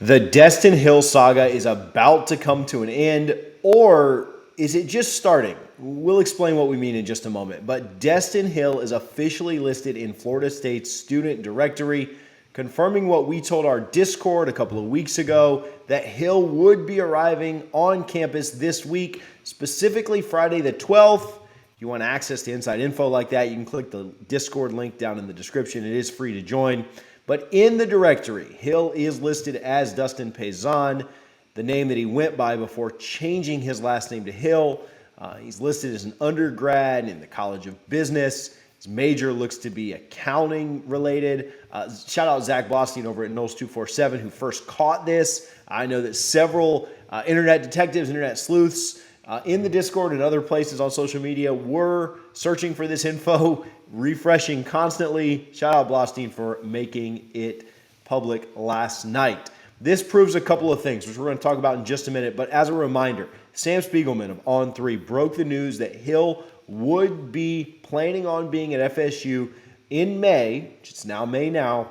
The Destyn Hill saga is about to come to an end, or is it just starting? We'll explain what we mean in just a moment. But Destyn Hill is officially listed in Florida State's student directory, confirming what we told our Discord a couple of weeks ago, that Hill would be arriving on campus this week, specifically Friday the 12th. If you want access to inside info like that, you can click the Discord link down in the description. It is free to join. But in the directory, Hill is listed as Dustin Payzon, the name that he went by before changing his last name to Hill. He's listed as an undergrad in the College of Business. His major looks to be accounting related. Shout out Zach Blostein over at Noles247 who first caught this. I know that several internet detectives, internet sleuths in the Discord and other places on social media were searching for this info, refreshing constantly. Shout out Blostein for making it public last night. This proves a couple of things, which we're going to talk about in just a minute. But as a reminder, Sam Spiegelman of On3 broke the news that Hill would be planning on being at FSU in May, which it's now May now,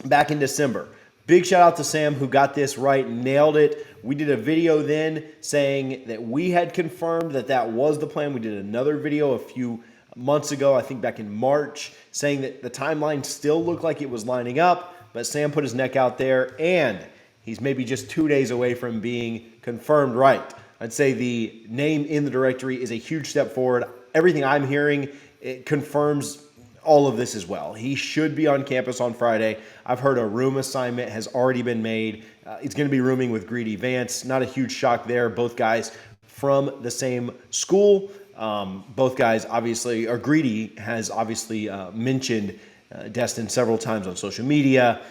back in December. Big shout out to Sam who got this right, nailed it. We did a video then saying that we had confirmed that that was the plan. We did another video a few months ago, I think back in March, saying that the timeline still looked like it was lining up, but Sam put his neck out there and he's maybe just 2 days away from being confirmed right. I'd say the name in the directory is a huge step forward. Everything I'm hearing, it confirms all of this as well. He should be on campus on Friday. I've heard a room assignment has already been made. He's going to be rooming with Greedy Vance. Not a huge shock there. Both guys from the same school. Both guys obviously, or Greedy has obviously mentioned Destyn several times on social media,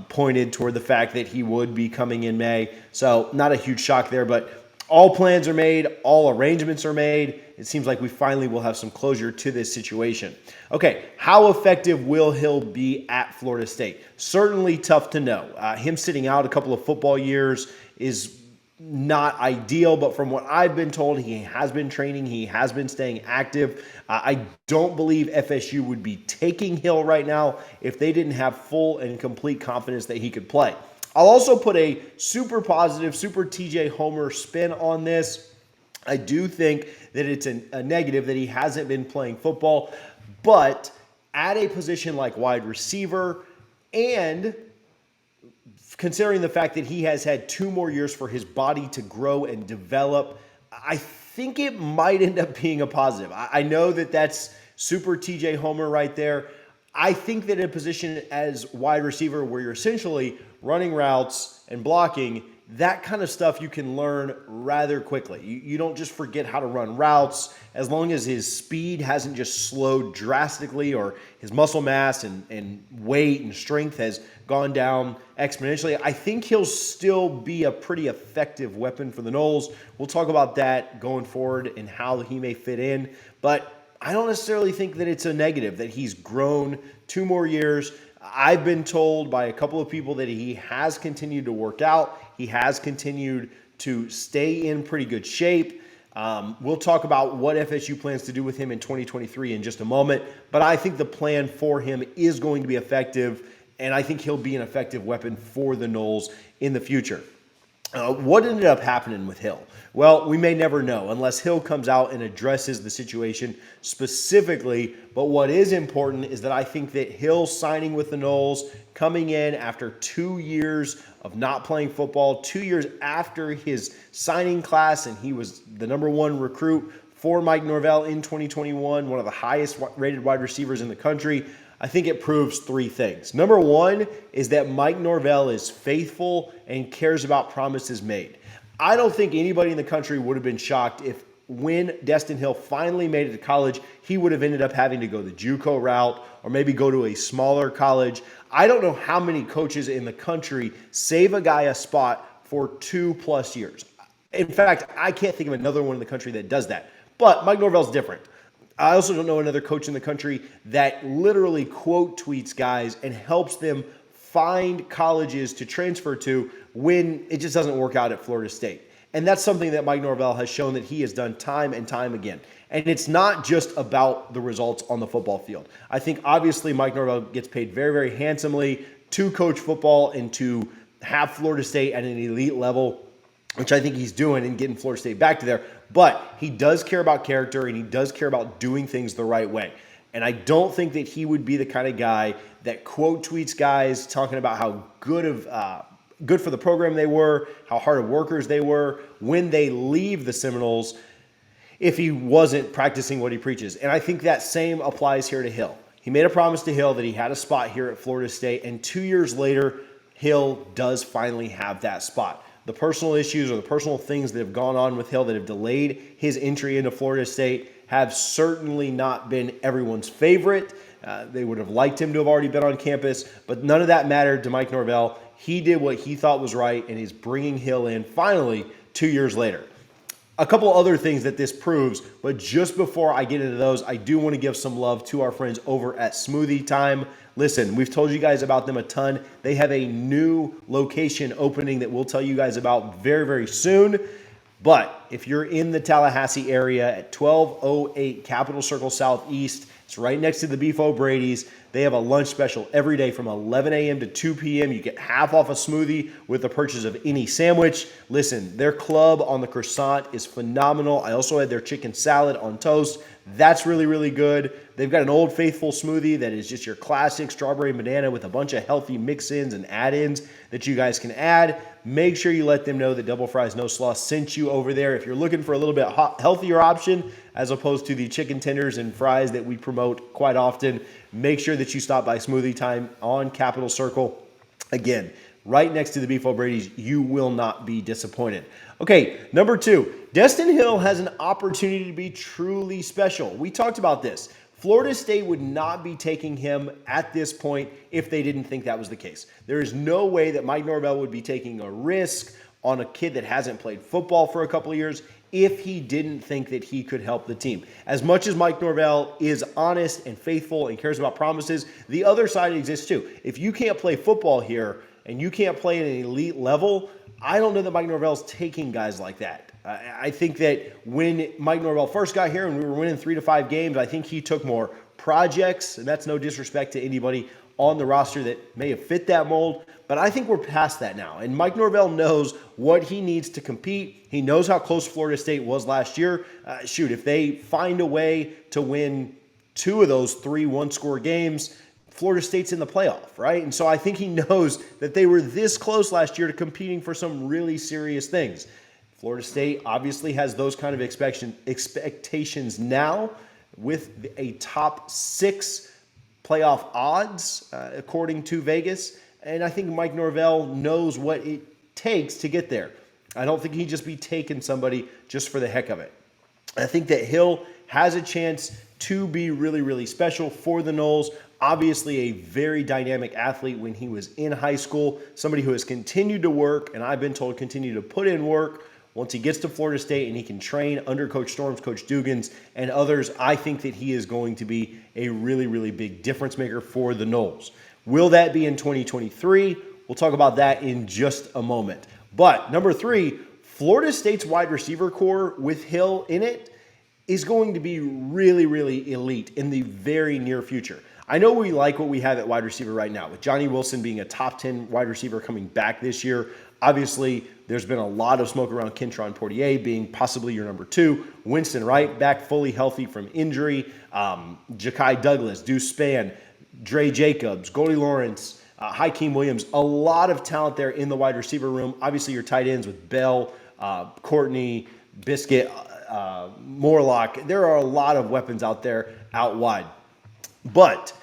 pointed toward the fact that he would be coming in May. So not a huge shock there, but all plans are made, all arrangements are made. It seems like we finally will have some closure to this situation. Okay, how effective will Hill be at Florida State? Certainly tough to know. Him sitting out a couple of football years is not ideal, but from what I've been told, he has been training, he has been staying active. I don't believe FSU would be taking Hill right now if they didn't have full and complete confidence that he could play. I'll also put a super positive, super TJ Homer spin on this. I do think that it's a negative that he hasn't been playing football, but at a position like wide receiver and considering the fact that he has had 2 more years for his body to grow and develop, I think it might end up being a positive. I know that that's super TJ Homer right there. I think that in a position as wide receiver where you're essentially running routes and blocking, that kind of stuff you can learn rather quickly. You don't just forget how to run routes as long as his speed hasn't just slowed drastically or his muscle mass and weight and strength has gone down exponentially. I think he'll still be a pretty effective weapon for the Noles. We'll talk about that going forward and how he may fit in. But I don't necessarily think that it's a negative that he's grown 2 more years. I've been told by a couple of people that he has continued to work out. He has continued to stay in pretty good shape. We'll talk about what FSU plans to do with him in 2023 in just a moment. But I think the plan for him is going to be effective, and I think he'll be an effective weapon for the Noles in the future. What ended up happening with Hill? Well, we may never know unless Hill comes out and addresses the situation specifically. But what is important is that I think that Hill signing with the Noles, coming in after 2 years of not playing football, 2 years after his signing class, and he was the #1 recruit for Mike Norvell in 2021, one of the highest rated wide receivers in the country. I think it proves 3 things. Number 1 is that Mike Norvell is faithful and cares about promises made. I don't think anybody in the country would have been shocked if when Destyn Hill finally made it to college, he would have ended up having to go the JUCO route or maybe go to a smaller college. I don't know how many coaches in the country save a guy a spot for 2+ years. In fact, I can't think of another one in the country that does that. But Mike Norvell's different. I also don't know another coach in the country that literally quote tweets guys and helps them find colleges to transfer to when it just doesn't work out at Florida State. And that's something that Mike Norvell has shown that he has done time and time again. And it's not just about the results on the football field. I think obviously Mike Norvell gets paid very, very handsomely to coach football and to have Florida State at an elite level, which I think he's doing and getting Florida State back to there. But he does care about character, and he does care about doing things the right way. And I don't think that he would be the kind of guy that quote tweets guys talking about how good for the program they were, how hard of workers they were when they leave the Seminoles, if he wasn't practicing what he preaches. And I think that same applies here to Hill. He made a promise to Hill that he had a spot here at Florida State, and 2 years later, Hill does finally have that spot. The personal issues or the personal things that have gone on with Hill that have delayed his entry into Florida State have certainly not been everyone's favorite. They would have liked him to have already been on campus, but none of that mattered to Mike Norvell. He did what he thought was right, and he's bringing Hill in finally 2 years later. A couple other things that this proves, but just before I get into those, I do want to give some love to our friends over at Smoothie Time. Listen, we've told you guys about them a ton. They have a new location opening that we'll tell you guys about very, very soon. But if you're in the Tallahassee area at 1208 Capitol Circle Southeast, it's right next to the Beef O Brady's. They have a lunch special every day from 11 a.m. to 2 p.m. You get half off a smoothie with the purchase of any sandwich. Listen, their club on the croissant is phenomenal. I also had their chicken salad on toast. That's really, really good. They've got an Old Faithful smoothie that is just your classic strawberry and banana with a bunch of healthy mix-ins and add-ins that you guys can add. Make sure you let them know that Double Fries No Slaw sent you over there. If you're looking for a little bit healthier option as opposed to the chicken tenders and fries that we promote quite often, make sure that you stop by Smoothie Time on Capitol Circle. Again, right next to the Beef O Brady's. You will not be disappointed. Okay, number 2, Destyn Hill has an opportunity to be truly special. We talked about this. Florida State would not be taking him at this point if they didn't think that was the case. There is no way that Mike Norvell would be taking a risk on a kid that hasn't played football for a couple of years if he didn't think that he could help the team. As much as Mike Norvell is honest and faithful and cares about promises, the other side exists too. If you can't play football here and you can't play at an elite level, I don't know that Mike Norvell's taking guys like that. I think that when Mike Norvell first got here and we were winning 3 to 5 games, I think he took more projects, and that's no disrespect to anybody on the roster that may have fit that mold, but I think we're past that now. And Mike Norvell knows what he needs to compete. He knows how close Florida State was last year. If they find a way to win 2 of those 3 one-score games, Florida State's in the playoff, right? And so I think he knows that they were this close last year to competing for some really serious things. Florida State obviously has those kind of expectations now with a top 6 playoff odds, according to Vegas. And I think Mike Norvell knows what it takes to get there. I don't think he'd just be taking somebody just for the heck of it. I think that Hill has a chance to be really, really special for the Noles. Obviously a very dynamic athlete when he was in high school, somebody who has continued to work, and I've been told continue to put in work. Once he gets to Florida State and he can train under Coach Storms, Coach Dugans, and others, I think that he is going to be a really, really big difference maker for the Noles. Will that be in 2023? We'll talk about that in just a moment. But number 3, Florida State's wide receiver core with Hill in it is going to be really, really elite in the very near future. I know we like what we have at wide receiver right now, with Johnny Wilson being a top 10 wide receiver coming back this year. Obviously, there's been a lot of smoke around Kentron Portier being possibly your number 2. Winston Wright back fully healthy from injury. Ja'Kai Douglas, Deuce Spann, Dre Jacobs, Goldie Lawrence, Hakeem Williams. A lot of talent there in the wide receiver room. Obviously, your tight ends with Bell, Courtney, Biscuit, Morlock. There are a lot of weapons out there out wide. But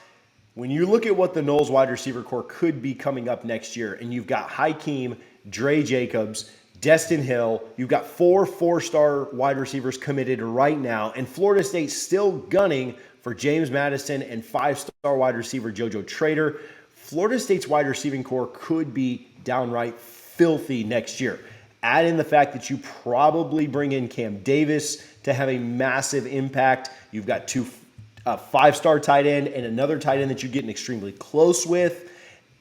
when you look at what the Noles wide receiver core could be coming up next year, and you've got Hakeem, Dre Jacobs, Destyn Hill, you've got 4 4-star wide receivers committed right now, and Florida State still gunning for James Madison and 5-star wide receiver JoJo Trader. Florida State's wide receiving core could be downright filthy next year. Add in the fact that you probably bring in Cam Davis to have a massive impact. You've got 2 5-star tight end and another tight end that you're getting extremely close with.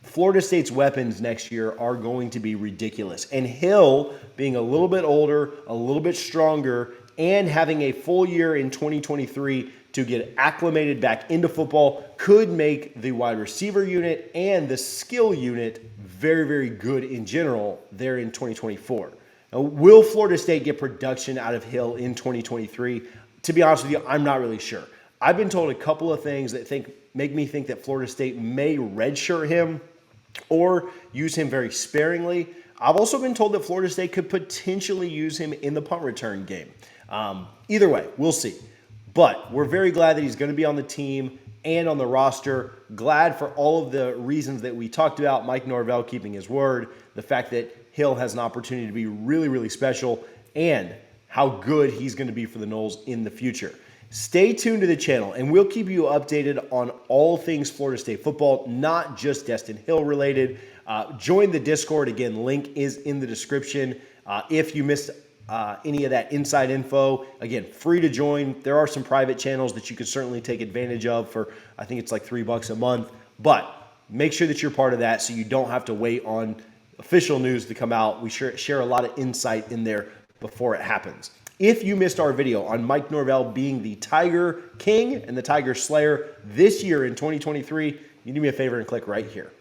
Florida State's weapons next year are going to be ridiculous. And Hill, being a little bit older, a little bit stronger, and having a full year in 2023 to get acclimated back into football could make the wide receiver unit and the skill unit very, very good in general there in 2024. Now, will Florida State get production out of Hill in 2023? To be honest with you, I'm not really sure. I've been told a couple of things that make me think that Florida State may redshirt him or use him very sparingly. I've also been told that Florida State could potentially use him in the punt return game. Either way, we'll see. But we're very glad that he's going to be on the team and on the roster. Glad for all of the reasons that we talked about. Mike Norvell keeping his word, the fact that Hill has an opportunity to be really, really special, and how good he's going to be for the Noles in the future. Stay tuned to the channel, and we'll keep you updated on all things Florida State football, not just Destyn Hill related. Join the Discord. Again, link is in the description. If you missed any of that inside info, again, free to join. There are some private channels that you could certainly take advantage of for, I think it's like $3 a month. But make sure that you're part of that so you don't have to wait on official news to come out. We share a lot of insight in there before it happens. If you missed our video on Mike Norvell being the Tiger King and the Tiger Slayer this year in 2023, you do me a favor and click right here.